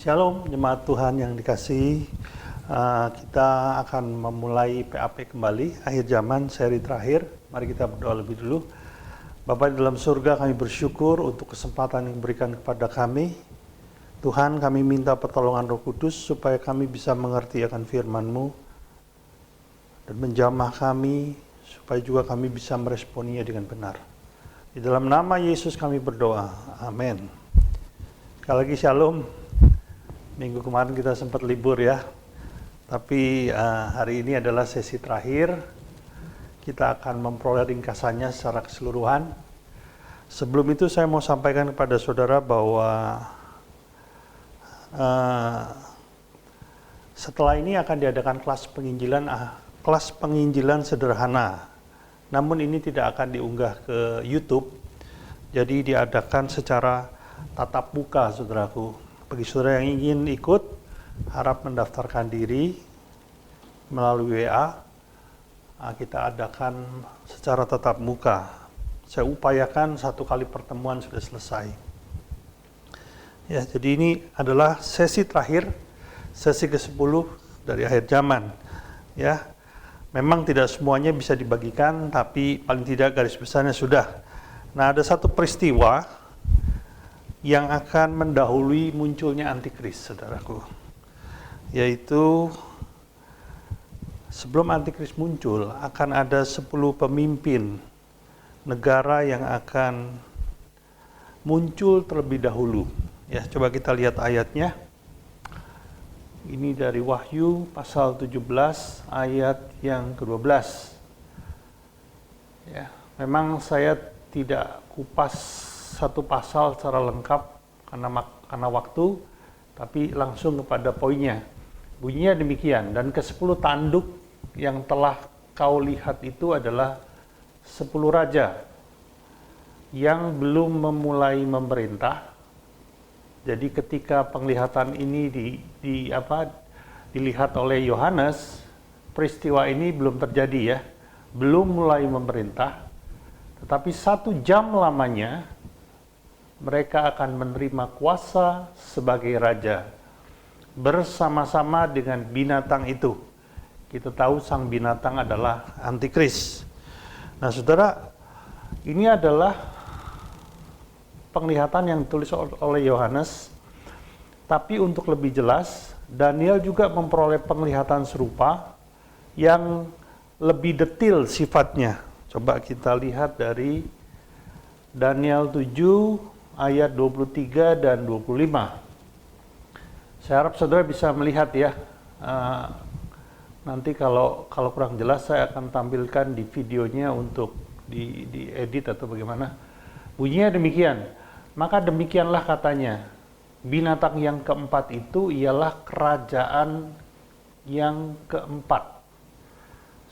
Shalom jemaat Tuhan yang dikasihi. Kita akan memulai PAP kembali, akhir zaman seri terakhir. Mari kita berdoa lebih dulu. Bapa di dalam surga, kami bersyukur untuk kesempatan yang diberikan kepada kami. Tuhan, kami minta pertolongan Roh Kudus supaya kami bisa mengerti akan firman-Mu dan menjamah kami supaya juga kami bisa meresponinya dengan benar. Di dalam nama Yesus kami berdoa. Amin. Sekali lagi shalom. Minggu kemarin kita sempat libur ya, tapi hari ini adalah sesi terakhir. Kita akan memperoleh ringkasannya secara keseluruhan. Sebelum itu saya mau sampaikan kepada saudara bahwa setelah ini akan diadakan kelas penginjilan sederhana. Namun ini tidak akan diunggah ke YouTube, jadi diadakan secara tatap muka, saudaraku. Bagi saudara yang ingin ikut, harap mendaftarkan diri melalui WA. Kita adakan secara tatap muka. Saya upayakan 1 kali pertemuan sudah selesai. Ya, jadi ini adalah sesi terakhir, sesi ke-10 dari akhir zaman. Ya, memang tidak semuanya bisa dibagikan, tapi paling tidak garis besarnya sudah. Nah, ada satu peristiwa yang akan mendahului munculnya antikris, saudaraku. Yaitu sebelum antikris muncul, akan ada 10 pemimpin negara yang akan muncul terlebih dahulu. Ya, coba kita lihat ayatnya. Ini dari Wahyu pasal 17 ayat yang ke-12. Ya, memang saya tidak kupas satu pasal secara lengkap karena waktu, tapi langsung kepada poinnya. Bunyinya demikian, dan ke-10 tanduk yang telah kau lihat itu adalah 10 raja yang belum memulai memerintah. Jadi ketika penglihatan ini dilihat oleh Yohanes, peristiwa ini belum terjadi ya, belum mulai memerintah, tetapi 1 jam lamanya mereka akan menerima kuasa sebagai raja bersama-sama dengan binatang itu. Kita tahu sang binatang adalah antikris. Nah, saudara, ini adalah penglihatan yang ditulis oleh Yohanes. Tapi untuk lebih jelas, Daniel juga memperoleh penglihatan serupa yang lebih detail sifatnya. Coba kita lihat dari Daniel 7 ayat 23 dan 25. Saya harap saudara bisa melihat ya. Nanti kalau kurang jelas saya akan tampilkan di videonya untuk diedit atau bagaimana. Bunyinya demikian. Maka demikianlah katanya, binatang yang keempat itu ialah kerajaan yang keempat.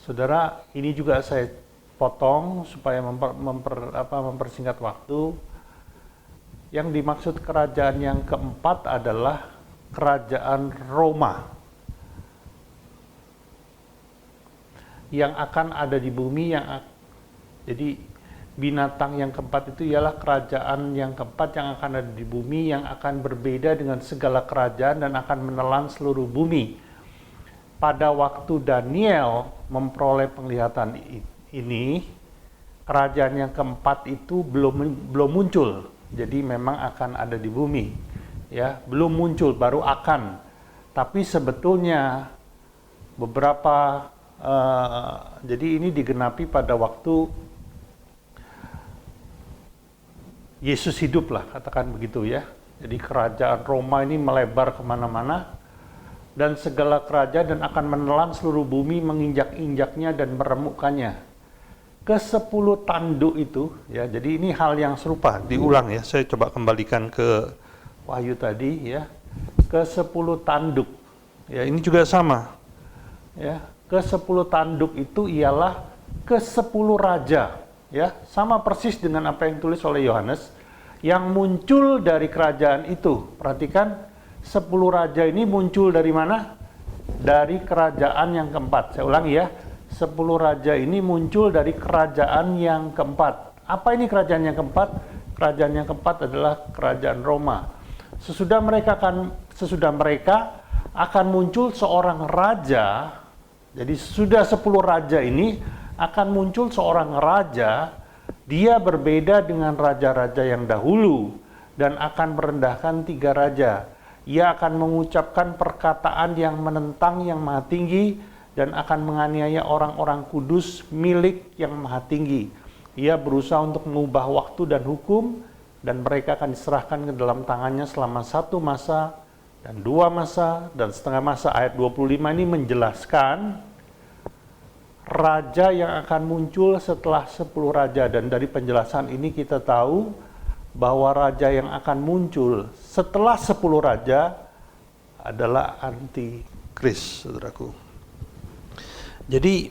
Saudara, ini juga saya potong supaya mempersingkat waktu. Yang dimaksud kerajaan yang keempat adalah kerajaan Roma yang akan ada di bumi. Jadi binatang yang keempat itu ialah kerajaan yang keempat yang akan ada di bumi, yang akan berbeda dengan segala kerajaan dan akan menelan seluruh bumi. Pada waktu Daniel memperoleh penglihatan ini, kerajaan yang keempat itu belum muncul. Jadi memang akan ada di bumi, ya, belum muncul, baru akan. Tapi sebetulnya beberapa, jadi ini digenapi pada waktu Yesus hidup lah, katakan begitu ya. Jadi kerajaan Roma ini melebar kemana-mana, dan segala kerajaan dan akan menelan seluruh bumi, menginjak-injaknya dan meremukkannya. Ke-10 tanduk itu, ya, jadi ini hal yang serupa, diulang ya, saya coba kembalikan ke Wahyu tadi ya, ke-10 tanduk, ya ini juga sama, ya, ke-10 tanduk itu ialah ke-10 raja, ya, sama persis dengan apa yang ditulis oleh Yohanes, yang muncul dari kerajaan itu. Perhatikan, 10 raja ini muncul dari mana? Dari kerajaan yang keempat. Saya ulangi ya, 10 raja ini muncul dari kerajaan yang keempat. Apa ini kerajaan yang keempat? Kerajaan yang keempat adalah kerajaan Roma. Sesudah mereka akan 10 sesudah mereka akan muncul seorang raja. Jadi sudah 10 raja ini akan muncul seorang raja. Dia berbeda dengan raja-raja yang dahulu dan akan merendahkan 3 raja. Ia akan mengucapkan perkataan yang menentang yang maha tinggi dan akan menganiaya orang-orang kudus milik yang maha tinggi. Ia berusaha untuk mengubah waktu dan hukum, dan mereka akan diserahkan ke dalam tangannya selama 1 masa dan 2 masa dan setengah masa. Ayat 25 ini menjelaskan raja yang akan muncul setelah 10 raja, dan dari penjelasan ini kita tahu bahwa raja yang akan muncul setelah 10 raja adalah antikris, saudaraku. Jadi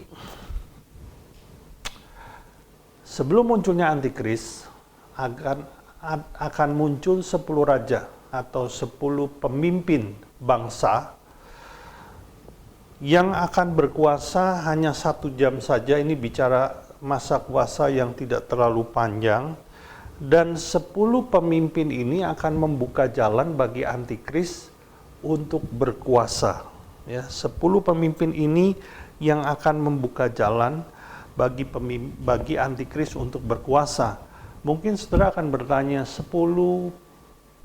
sebelum munculnya antikris akan muncul 10 raja atau 10 pemimpin bangsa yang akan berkuasa hanya 1 jam saja. Ini bicara masa kuasa yang tidak terlalu panjang, dan 10 pemimpin ini akan membuka jalan bagi antikris untuk berkuasa. Ya, 10 pemimpin ini yang akan membuka jalan bagi antikris untuk berkuasa. Mungkin saudara akan bertanya, 10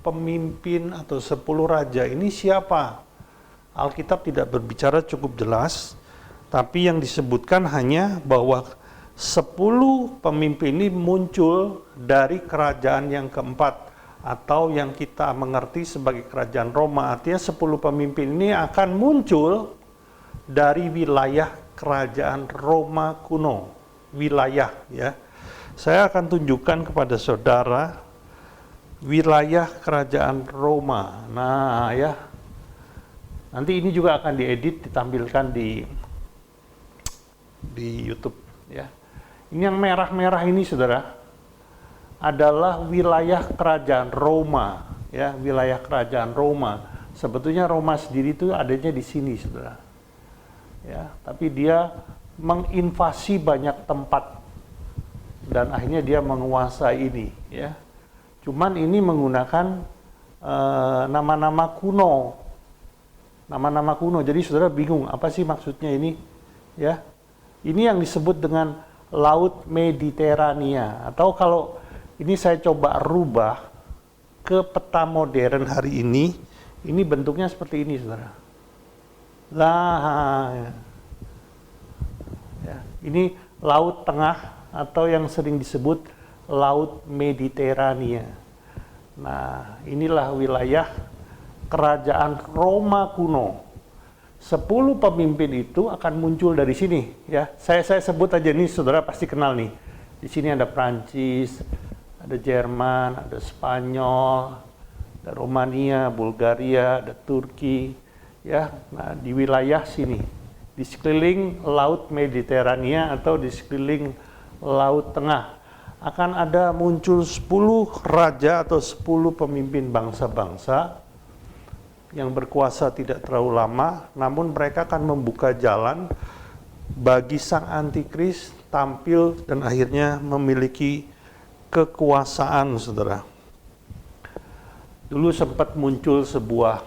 pemimpin atau 10 raja ini siapa? Alkitab tidak berbicara cukup jelas, tapi yang disebutkan hanya bahwa 10 pemimpin ini muncul dari kerajaan yang keempat, atau yang kita mengerti sebagai kerajaan Roma. Artinya 10 pemimpin ini akan muncul dari wilayah kerajaan Roma kuno. Wilayah, ya. Saya akan tunjukkan kepada saudara wilayah kerajaan Roma. Nah, ya. Nanti ini juga akan diedit, ditampilkan di YouTube, ya. Ini yang merah-merah ini, saudara, adalah wilayah kerajaan Roma, ya, wilayah kerajaan Roma. Sebetulnya Roma sendiri itu adanya di sini, saudara. Ya, tapi dia menginvasi banyak tempat dan akhirnya dia menguasai ini, ya. Cuman ini menggunakan nama-nama kuno. Nama-nama kuno. Jadi saudara bingung, apa sih maksudnya ini? Ya. Ini yang disebut dengan Laut Mediterania, atau kalau ini saya coba rubah ke peta modern hari ini bentuknya seperti ini, saudara. Lah, ya. Ini Laut Tengah atau yang sering disebut Laut Mediterania. Nah, inilah wilayah kerajaan Roma kuno. 10 pemimpin itu akan muncul dari sini, ya. Saya sebut aja nih, saudara pasti kenal nih. Di sini ada Prancis, ada Jerman, ada Spanyol, ada Romania, Bulgaria, ada Turki, ya. Nah, di wilayah sini, di sekeliling Laut Mediterania atau di sekeliling Laut Tengah akan ada muncul 10 raja atau 10 pemimpin bangsa-bangsa yang berkuasa tidak terlalu lama, namun mereka akan membuka jalan bagi sang antikris tampil dan akhirnya memiliki kekuasaan, saudara. Dulu sempat muncul sebuah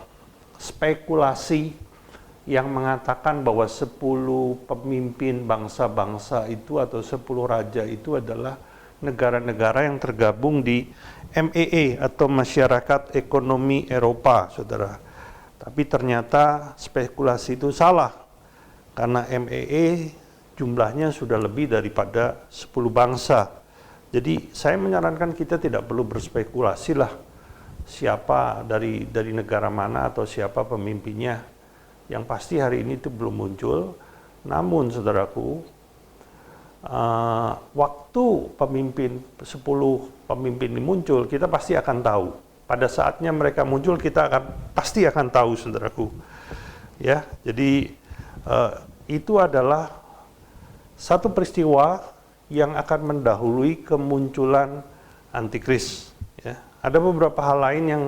spekulasi yang mengatakan bahwa 10 pemimpin bangsa-bangsa itu atau 10 raja itu adalah negara-negara yang tergabung di MEE atau Masyarakat Ekonomi Eropa, saudara. Tapi ternyata spekulasi itu salah, karena MEE jumlahnya sudah lebih daripada 10 bangsa. Jadi saya menyarankan kita tidak perlu berspekulasi lah siapa dari negara mana atau siapa pemimpinnya. Yang pasti hari ini itu belum muncul. Namun saudaraku, waktu 10 pemimpin ini muncul, kita pasti akan tahu. Pada saatnya mereka muncul, kita pasti akan tahu, saudaraku. Ya, jadi itu adalah satu peristiwa yang akan mendahului kemunculan antikris. Ya, ada beberapa hal lain yang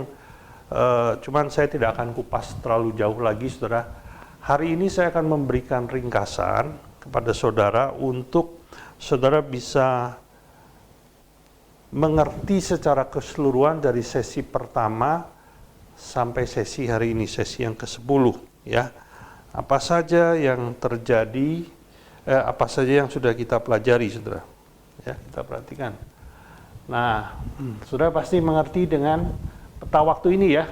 cuman saya tidak akan kupas terlalu jauh lagi, saudara. Hari ini saya akan memberikan ringkasan kepada saudara untuk saudara bisa mengerti secara keseluruhan dari sesi pertama sampai sesi hari ini, sesi yang ke-10 ya. Apa saja yang terjadi, apa saja yang sudah kita pelajari, saudara. Ya, kita perhatikan. Nah, saudara pasti mengerti dengan peta waktu ini ya.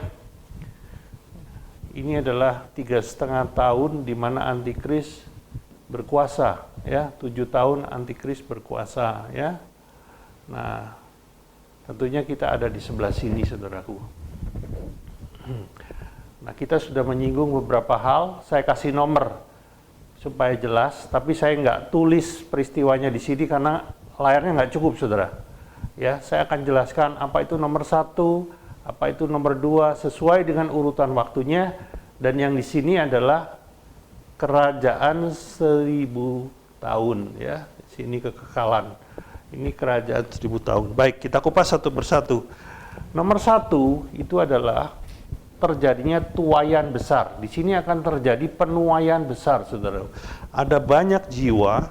Ini adalah 3,5 tahun di mana antikris berkuasa, ya. 7 tahun antikris berkuasa, ya. Nah, tentunya kita ada di sebelah sini, saudaraku. Nah, kita sudah menyinggung beberapa hal. Saya kasih nomor supaya jelas, tapi saya nggak tulis peristiwanya di sini karena layarnya nggak cukup, saudara. Ya, saya akan jelaskan apa itu nomor 1, apa itu nomor 2, sesuai dengan urutan waktunya. Dan yang di sini adalah kerajaan 1000 tahun, ya. Di sini kekekalan. Ini kerajaan 1000 tahun. Baik, kita kupas satu persatu. Nomor 1 itu adalah terjadinya tuaian besar. Di sini akan terjadi penuaian besar, saudara. Ada banyak jiwa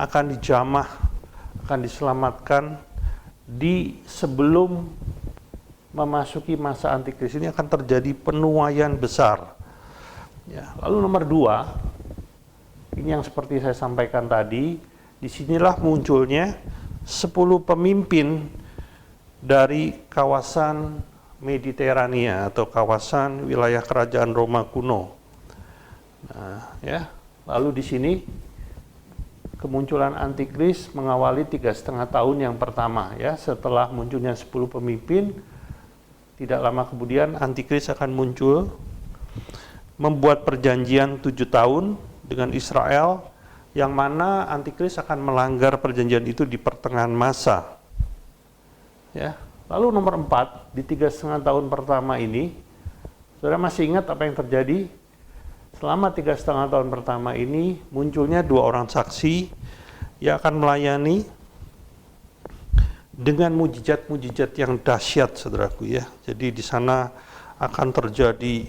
akan dijamah, akan diselamatkan di sebelum memasuki masa antikris. Ini akan terjadi penuaian besar. Ya, lalu nomor 2, ini yang seperti saya sampaikan tadi, disinilah munculnya 10 pemimpin dari kawasan Mediterania atau kawasan wilayah kerajaan Roma kuno. Nah, ya. Lalu di sini kemunculan antikris mengawali 3,5 tahun yang pertama, ya. Setelah munculnya 10 pemimpin, tidak lama kemudian antikris akan muncul, membuat perjanjian 7 tahun dengan Israel, yang mana antikris akan melanggar perjanjian itu di pertengahan masa. Ya. Lalu nomor 4, di 3,5 tahun pertama ini, saudara masih ingat apa yang terjadi? Selama 3,5 tahun pertama ini, munculnya 2 orang saksi yang akan melayani dengan mujizat-mujizat yang dahsyat, saudaraku, ya. Jadi di sana akan terjadi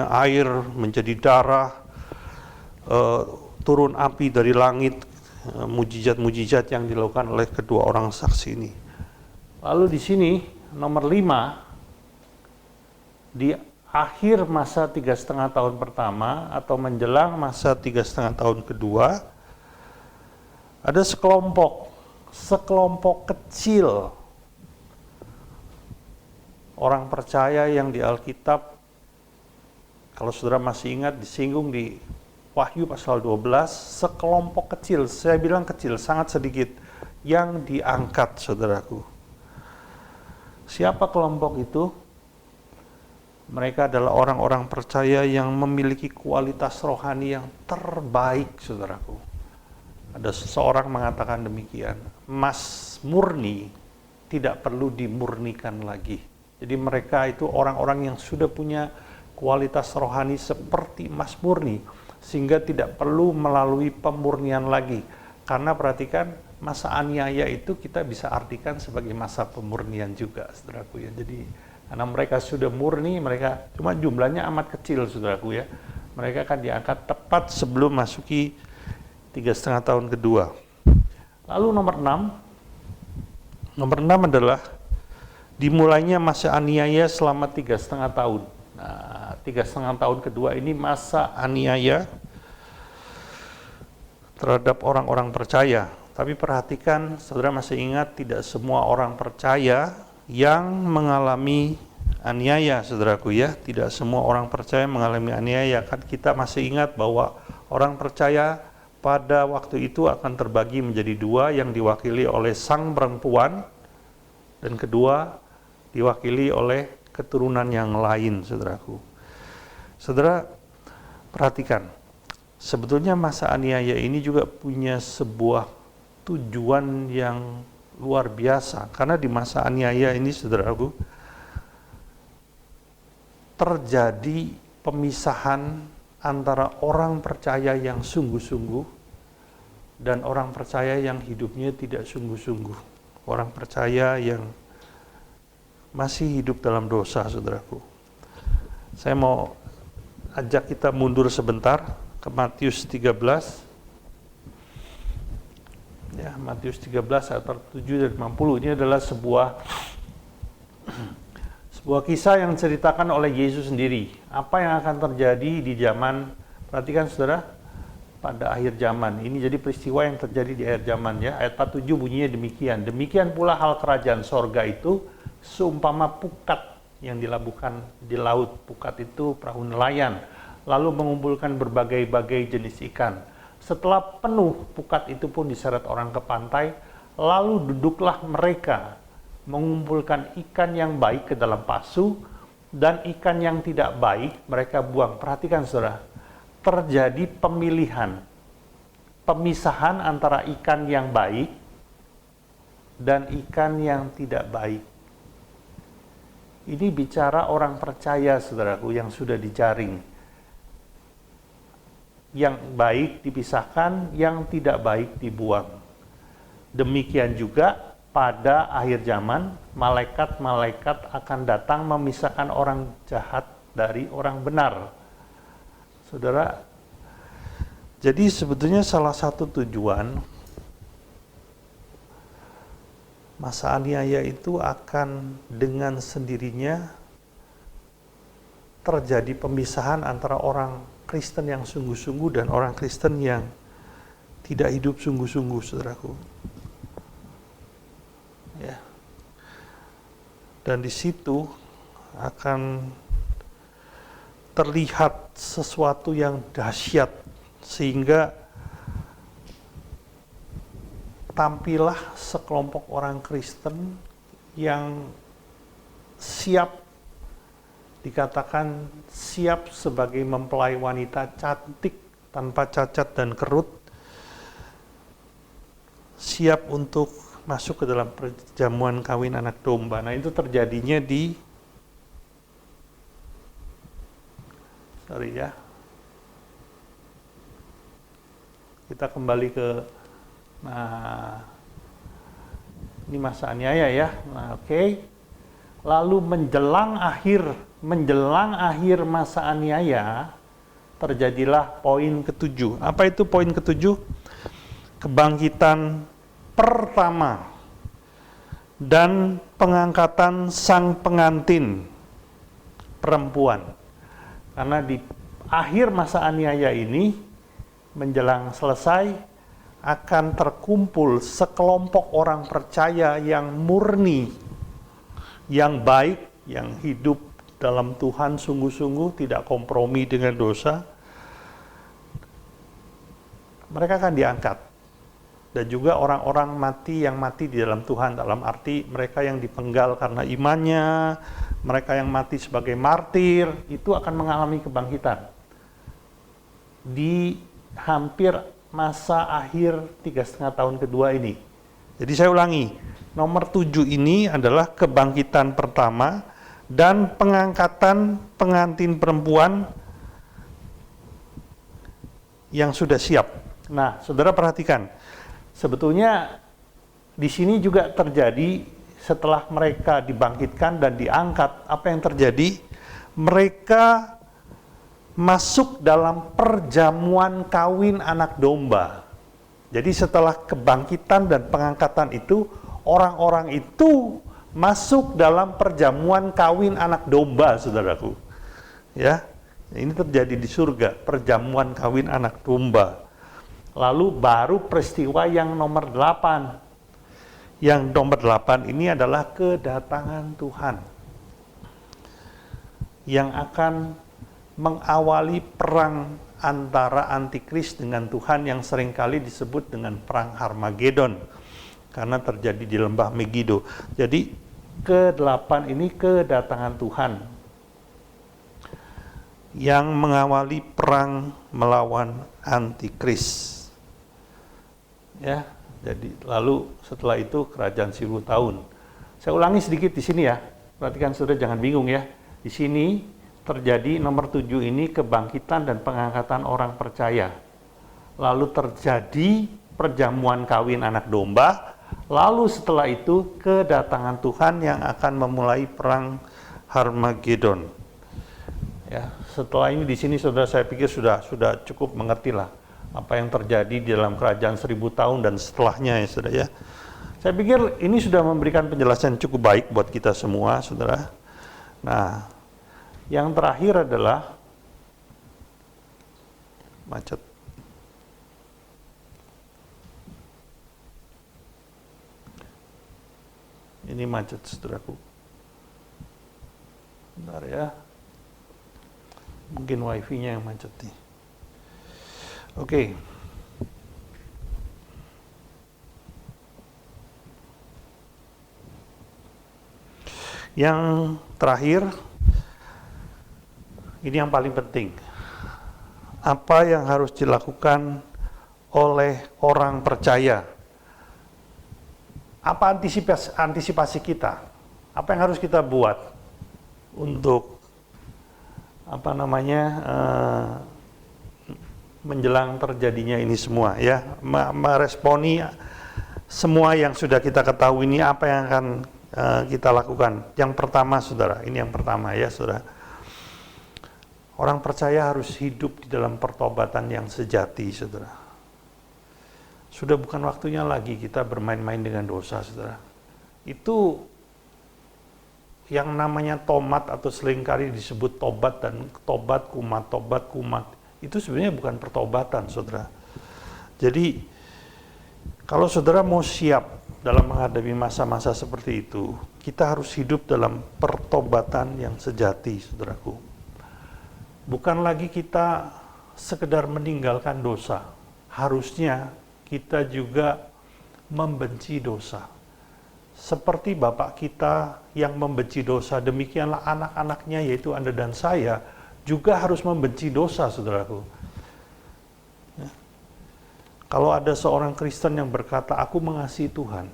air menjadi darah, turun api dari langit, mujizat-mujizat yang dilakukan oleh kedua orang saksi ini. Lalu di sini nomor 5, di akhir masa 3,5 tahun pertama atau menjelang masa 3,5 tahun kedua, ada sekelompok kecil orang percaya yang di Alkitab, kalau saudara masih ingat, disinggung di Wahyu pasal 12, sekelompok kecil, saya bilang kecil, sangat sedikit, yang diangkat, saudaraku. Siapa kelompok itu? Mereka adalah orang-orang percaya yang memiliki kualitas rohani yang terbaik, saudaraku. Ada seseorang mengatakan demikian, emas murni tidak perlu dimurnikan lagi. Jadi mereka itu orang-orang yang sudah punya kualitas rohani seperti emas murni, sehingga tidak perlu melalui pemurnian lagi. Karena perhatikan, masa aniaya itu kita bisa artikan sebagai masa pemurnian juga, saudaraku, ya. Jadi karena mereka sudah murni, mereka cuma jumlahnya amat kecil, saudaraku, ya. Mereka akan diangkat tepat sebelum masuki 3,5 tahun kedua. Lalu nomor 6 adalah dimulainya masa aniaya selama 3,5 tahun. Nah, 3,5 tahun kedua ini masa aniaya terhadap orang-orang percaya. Tapi perhatikan, saudara masih ingat, tidak semua orang percaya yang mengalami aniaya, saudaraku, ya. Tidak semua orang percaya mengalami aniaya. Kan kita masih ingat bahwa orang percaya pada waktu itu akan terbagi menjadi 2, yang diwakili oleh sang perempuan, dan kedua diwakili oleh keturunan yang lain, saudaraku. Saudara, perhatikan, sebetulnya masa aniaya ini juga punya sebuah tujuan yang luar biasa, karena di masa aniaya ini, saudaraku, terjadi pemisahan antara orang percaya yang sungguh-sungguh dan orang percaya yang hidupnya tidak sungguh-sungguh. Orang percaya yang masih hidup dalam dosa, saudaraku. Saya mau ajak kita mundur sebentar ke Matius 13. Ya, Matius 13 ayat 47 dan 50. Ini adalah sebuah Sebuah kisah yang diceritakan oleh Yesus sendiri. Apa yang akan terjadi di zaman, perhatikan saudara, pada akhir zaman. Ini jadi peristiwa yang terjadi di akhir zaman ya. Ayat 47 bunyinya demikian. Demikian pula hal kerajaan sorga itu seumpama pukat yang dilabuhkan di laut. Pukat itu perahu nelayan. Lalu mengumpulkan berbagai-bagai jenis ikan. Setelah penuh, pukat itu pun diseret orang ke pantai. Lalu duduklah mereka mengumpulkan ikan yang baik ke dalam pasu, dan ikan yang tidak baik mereka buang. Perhatikan saudara, terjadi pemisahan antara ikan yang baik dan ikan yang tidak baik. Ini bicara orang percaya saudaraku yang sudah dijaring. Yang baik dipisahkan, yang tidak baik dibuang. Demikian juga pada akhir zaman, malaikat-malaikat akan datang memisahkan orang jahat dari orang benar. Saudara, jadi sebetulnya salah satu tujuan masa aniaya itu akan dengan sendirinya terjadi pemisahan antara orang Kristen yang sungguh-sungguh dan orang Kristen yang tidak hidup sungguh-sungguh, saudaraku. Ya. Dan di situ akan terlihat sesuatu yang dahsyat sehingga tampillah sekelompok orang Kristen yang siap, dikatakan siap sebagai mempelai wanita cantik tanpa cacat dan kerut, siap untuk masuk ke dalam perjamuan kawin anak domba. Nah, itu terjadinya di kita kembali ke ini masa aniaya ya. Nah, oke. Lalu menjelang akhir masa aniaya terjadilah poin ketujuh. Apa itu poin ketujuh? Kebangkitan pertama dan pengangkatan sang pengantin perempuan. Karena di akhir masa aniaya ini menjelang selesai akan terkumpul sekelompok orang percaya yang murni, yang baik, yang hidup dalam Tuhan sungguh-sungguh, tidak kompromi dengan dosa. Mereka akan diangkat. Dan juga orang-orang mati yang mati di dalam Tuhan, dalam arti mereka yang dipenggal karena imannya, mereka yang mati sebagai martir, itu akan mengalami kebangkitan di hampir masa akhir 3,5 tahun kedua ini. Jadi saya ulangi, nomor 7 ini adalah kebangkitan pertama dan pengangkatan pengantin perempuan yang sudah siap. Nah, saudara perhatikan, sebetulnya di sini juga terjadi setelah mereka dibangkitkan dan diangkat, apa yang terjadi? Mereka masuk dalam perjamuan kawin anak domba. Jadi setelah kebangkitan dan pengangkatan itu, orang-orang itu masuk dalam perjamuan kawin anak domba, saudaraku. Ya, ini terjadi di surga, perjamuan kawin anak domba. Lalu baru peristiwa yang nomor 8. Yang nomor 8 ini adalah kedatangan Tuhan yang akan mengawali perang antara antikris dengan Tuhan yang seringkali disebut dengan perang Harmagedon karena terjadi di lembah Megido. Jadi ke-8 ini kedatangan Tuhan yang mengawali perang melawan antikris. Ya, jadi lalu setelah itu kerajaan 1000 tahun. Saya ulangi sedikit di sini ya. Perhatikan saudara, jangan bingung ya. Di sini terjadi nomor 7 ini kebangkitan dan pengangkatan orang percaya. Lalu terjadi perjamuan kawin anak domba. Lalu setelah itu kedatangan Tuhan yang akan memulai perang Harmagedon. Ya, setelah ini di sini saudara, saya pikir sudah cukup mengerti lah apa yang terjadi di dalam kerajaan 1000 tahun dan setelahnya ya saudara ya. Saya pikir ini sudah memberikan penjelasan cukup baik buat kita semua saudara. Nah, yang terakhir adalah macet. Ini macet, saudaraku. Bentar ya. Mungkin wifi-nya yang macet nih. Oke. Yang terakhir, ini yang paling penting. Apa yang harus dilakukan oleh orang percaya? Apa antisipasi kita? Apa yang harus kita buat untuk menjelang terjadinya ini semua, ya, meresponi semua yang sudah kita ketahui ini, apa yang akan kita lakukan? Yang pertama, saudara, ini yang pertama ya, saudara. Orang percaya harus hidup di dalam pertobatan yang sejati, saudara. Sudah bukan waktunya lagi kita bermain-main dengan dosa, saudara. Itu yang namanya tomat atau seringkali disebut tobat dan tobat kumat. Itu sebenarnya bukan pertobatan, saudara. Jadi, kalau saudara mau siap dalam menghadapi masa-masa seperti itu, kita harus hidup dalam pertobatan yang sejati, saudaraku. Bukan lagi kita sekedar meninggalkan dosa. Harusnya kita juga membenci dosa. Seperti Bapak kita yang membenci dosa, demikianlah anak-anaknya, yaitu Anda dan saya, juga harus membenci dosa, saudaraku. Ya. Kalau ada seorang Kristen yang berkata, aku mengasihi Tuhan,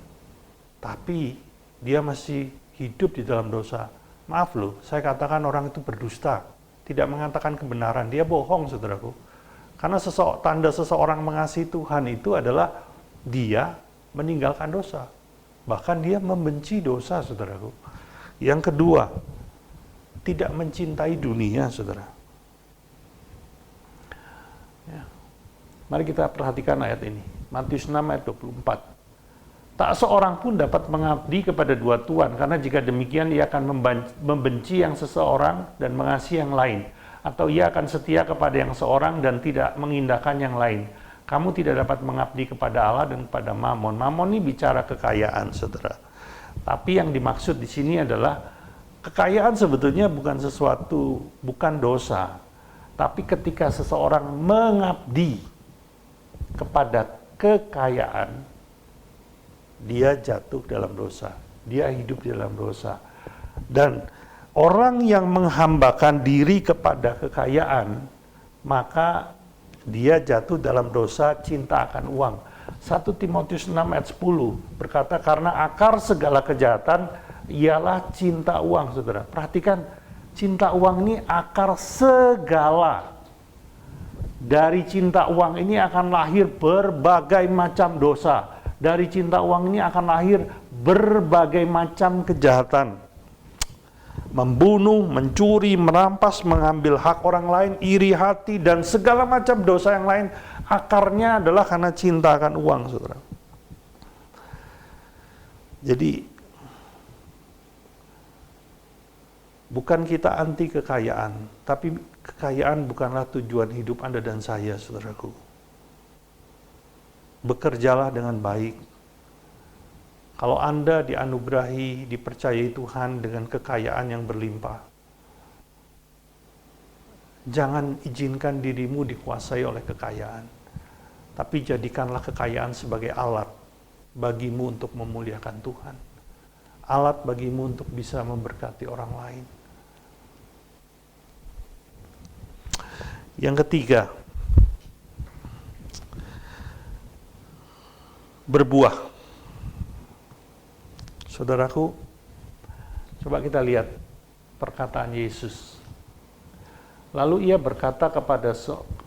tapi dia masih hidup di dalam dosa, maaf loh, saya katakan orang itu berdusta, tidak mengatakan kebenaran, dia bohong, saudaraku. Karena tanda seseorang mengasihi Tuhan itu adalah dia meninggalkan dosa. Bahkan dia membenci dosa, saudaraku. Yang kedua, tidak mencintai dunia, saudara. Ya. Mari kita perhatikan ayat ini. Matius 6 ayat 24. Tak seorang pun dapat mengabdi kepada dua tuan, karena jika demikian ia akan membenci yang seseorang dan mengasihi yang lain. Atau ia akan setia kepada yang seorang dan tidak mengindahkan yang lain. Kamu tidak dapat mengabdi kepada Allah dan kepada Mamon. Mamon ini bicara kekayaan, saudara. Tapi yang dimaksud di sini adalah kekayaan sebetulnya bukan sesuatu, bukan dosa. Tapi ketika seseorang mengabdi kepada kekayaan, dia jatuh dalam dosa. Dia hidup di dalam dosa. Dan orang yang menghambakan diri kepada kekayaan, maka dia jatuh dalam dosa cinta akan uang. 1 Timotius 6 ayat 10 berkata, karena akar segala kejahatan ialah cinta uang, saudara. Perhatikan, cinta uang ini akar segala. Dari cinta uang ini akan lahir berbagai macam dosa. Dari cinta uang ini akan lahir berbagai macam kejahatan. Membunuh, mencuri, merampas, mengambil hak orang lain, iri hati, dan segala macam dosa yang lain, akarnya adalah karena cinta akan uang, saudara. Jadi, bukan kita anti kekayaan, tapi kekayaan bukanlah tujuan hidup Anda dan saya, saudaraku. Bekerjalah dengan baik. Kalau Anda dianugerahi, dipercayai Tuhan dengan kekayaan yang berlimpah, jangan izinkan dirimu dikuasai oleh kekayaan, tapi jadikanlah kekayaan sebagai alat bagimu untuk memuliakan Tuhan, alat bagimu untuk bisa memberkati orang lain. Yang ketiga, berbuah. Saudaraku, coba kita lihat perkataan Yesus. Lalu ia berkata kepada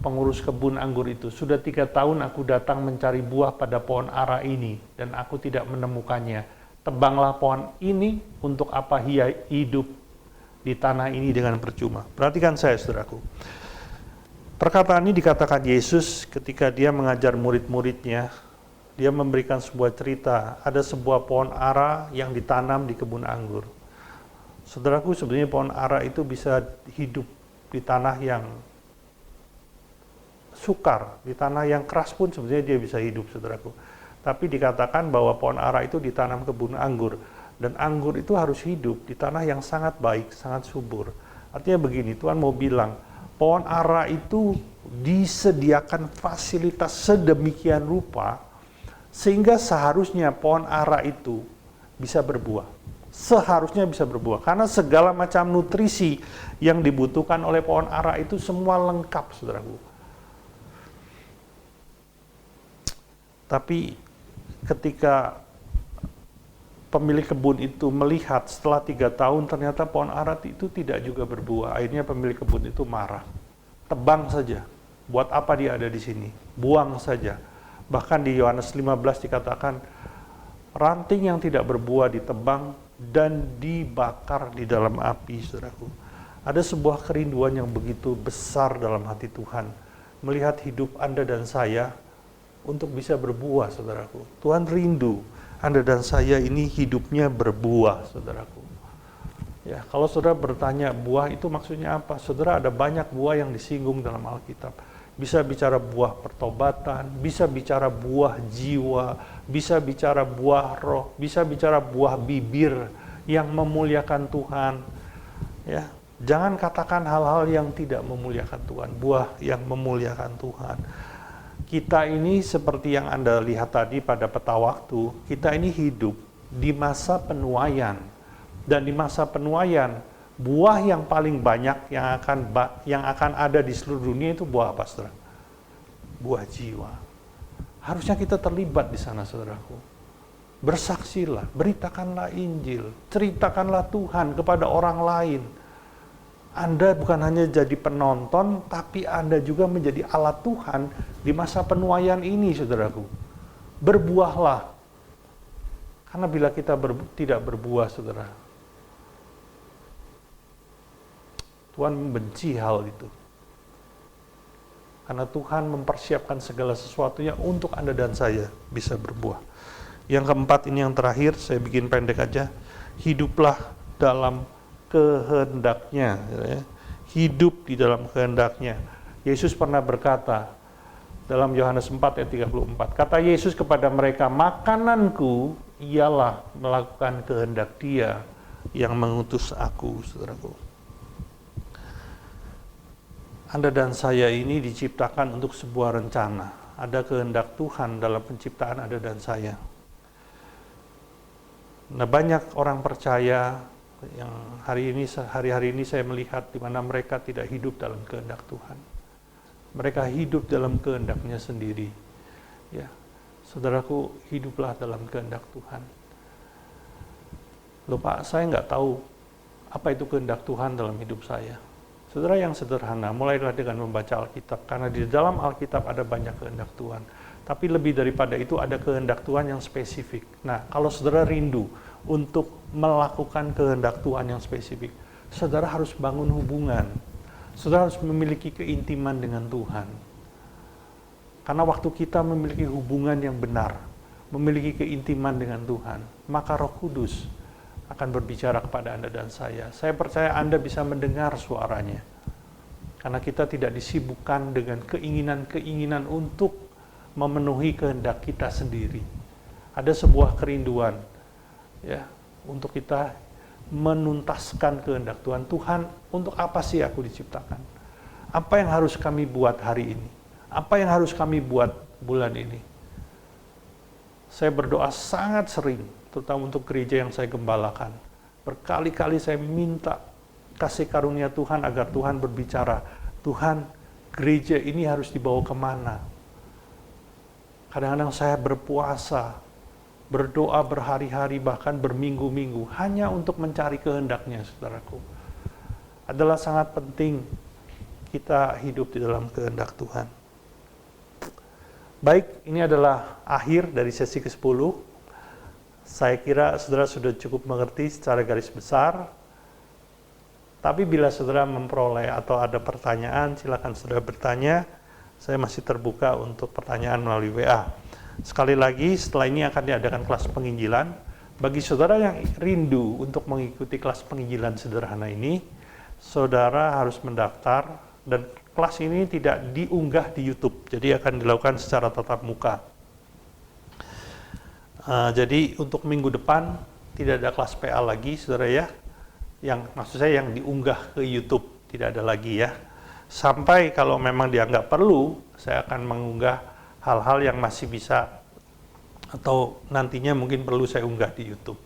pengurus kebun anggur itu, sudah 3 tahun aku datang mencari buah pada pohon ara ini, dan aku tidak menemukannya. Tebanglah pohon ini, untuk apa ia hidup di tanah ini dengan percuma. Perhatikan saya, saudaraku. Perkataan ini dikatakan Yesus ketika dia mengajar murid-muridnya. Dia memberikan sebuah cerita, ada sebuah pohon ara yang ditanam di kebun anggur. Saudaraku, sebenarnya pohon ara itu bisa hidup di tanah yang sukar, di tanah yang keras pun sebenarnya dia bisa hidup, saudaraku. Tapi dikatakan bahwa pohon ara itu ditanam kebun anggur, dan anggur itu harus hidup di tanah yang sangat baik, sangat subur. Artinya begini, Tuhan mau bilang, pohon ara itu disediakan fasilitas sedemikian rupa, sehingga seharusnya pohon ara itu bisa berbuah. Seharusnya bisa berbuah, karena segala macam nutrisi yang dibutuhkan oleh pohon ara itu semua lengkap, saudaraku. Tapi ketika pemilik kebun itu melihat setelah 3 tahun ternyata pohon ara itu tidak juga berbuah, akhirnya pemilik kebun itu marah. Tebang saja, buat apa dia ada di sini? Buang saja. Bahkan di Yohanes 15 dikatakan, ranting yang tidak berbuah ditebang dan dibakar di dalam api, saudaraku. Ada sebuah kerinduan yang begitu besar dalam hati Tuhan, melihat hidup Anda dan saya untuk bisa berbuah, saudaraku. Tuhan rindu Anda dan saya ini hidupnya berbuah, saudaraku. Ya, kalau saudara bertanya buah itu maksudnya apa? Saudara, ada banyak buah yang disinggung dalam Alkitab. Bisa bicara buah pertobatan, bisa bicara buah jiwa, bisa bicara buah roh, bisa bicara buah bibir yang memuliakan Tuhan. Ya, jangan katakan hal-hal yang tidak memuliakan Tuhan, buah yang memuliakan Tuhan. Kita ini seperti yang Anda lihat tadi pada peta waktu, kita ini hidup di masa penuaian. Dan di masa penuaian, buah yang paling banyak yang akan ada di seluruh dunia itu buah apa, saudara? Buah jiwa. Harusnya kita terlibat di sana, saudaraku. Bersaksilah, beritakanlah Injil, ceritakanlah Tuhan kepada orang lain. Anda bukan hanya jadi penonton, tapi Anda juga menjadi alat Tuhan di masa penuaian ini, saudaraku. Berbuahlah. Karena bila kita tidak berbuah, saudara, Tuhan membenci hal itu. Karena Tuhan mempersiapkan segala sesuatunya untuk Anda dan saya bisa berbuah. Yang keempat, ini yang terakhir, saya bikin pendek aja. Hiduplah dalam kehendaknya, ya. Hidup di dalam kehendaknya. Yesus pernah berkata dalam Yohanes 4 ayat 34, kata Yesus kepada mereka, makananku ialah melakukan kehendak Dia yang mengutus aku, saudaraku. Anda dan saya ini diciptakan untuk sebuah rencana. Ada kehendak Tuhan dalam penciptaan Anda dan saya. Nah, banyak orang percaya yang hari-hari ini saya melihat di mana mereka tidak hidup dalam kehendak Tuhan. Mereka hidup dalam kehendaknya sendiri. Ya, saudaraku, hiduplah dalam kehendak Tuhan. Loh Pak, saya nggak tahu apa itu kehendak Tuhan dalam hidup saya. Saudara, yang sederhana, mulailah dengan membaca Alkitab, karena di dalam Alkitab ada banyak kehendak Tuhan. Tapi lebih daripada itu ada kehendak Tuhan yang spesifik. Nah, kalau saudara rindu untuk melakukan kehendak Tuhan yang spesifik, saudara harus bangun hubungan. Saudara harus memiliki keintiman dengan Tuhan. Karena waktu kita memiliki hubungan yang benar, memiliki keintiman dengan Tuhan, maka Roh Kudus akan berbicara kepada Anda dan saya. Saya percaya Anda bisa mendengar suaranya. Karena kita tidak disibukkan dengan keinginan-keinginan untuk memenuhi kehendak kita sendiri. Ada sebuah kerinduan, ya, untuk kita menuntaskan kehendak Tuhan. Tuhan, untuk apa sih aku diciptakan? Apa yang harus kami buat hari ini? Apa yang harus kami buat bulan ini? Saya berdoa sangat sering, terutama untuk gereja yang saya gembalakan. Berkali-kali saya minta kasih karunia Tuhan agar Tuhan berbicara. Tuhan, gereja ini harus dibawa kemana? Kadang-kadang saya berpuasa, berdoa berhari-hari, bahkan berminggu-minggu, hanya untuk mencari kehendaknya, saudaraku. Adalah sangat penting kita hidup di dalam kehendak Tuhan. Baik, ini adalah akhir dari sesi ke-10. Saya kira saudara sudah cukup mengerti secara garis besar. Tapi bila saudara memperoleh atau ada pertanyaan, silakan saudara bertanya. Saya masih terbuka untuk pertanyaan melalui WA. Sekali lagi, setelah ini akan diadakan kelas penginjilan. Bagi saudara yang rindu untuk mengikuti kelas penginjilan sederhana ini, saudara harus mendaftar, dan kelas ini tidak diunggah di YouTube, jadi akan dilakukan secara tatap muka. Jadi untuk minggu depan tidak ada kelas PA lagi, saudara ya. Yang maksud saya yang diunggah ke YouTube tidak ada lagi ya. Sampai kalau memang dianggap perlu, saya akan mengunggah hal-hal yang masih bisa atau nantinya mungkin perlu saya unggah di YouTube.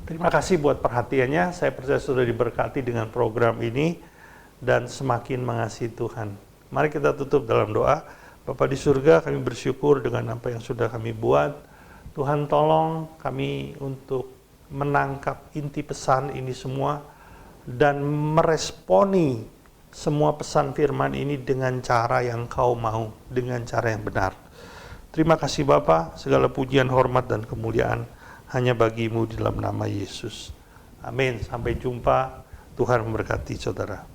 Terima kasih buat perhatiannya. Saya percaya sudah diberkati dengan program ini dan semakin mengasihi Tuhan. Mari kita tutup dalam doa. Bapa di surga, kami bersyukur dengan apa yang sudah kami buat. Tuhan tolong kami untuk menangkap inti pesan ini semua dan meresponi semua pesan firman ini dengan cara yang Kau mau, dengan cara yang benar. Terima kasih Bapa, segala pujian, hormat, dan kemuliaan hanya bagi-Mu di dalam nama Yesus. Amin. Sampai jumpa. Tuhan memberkati saudara.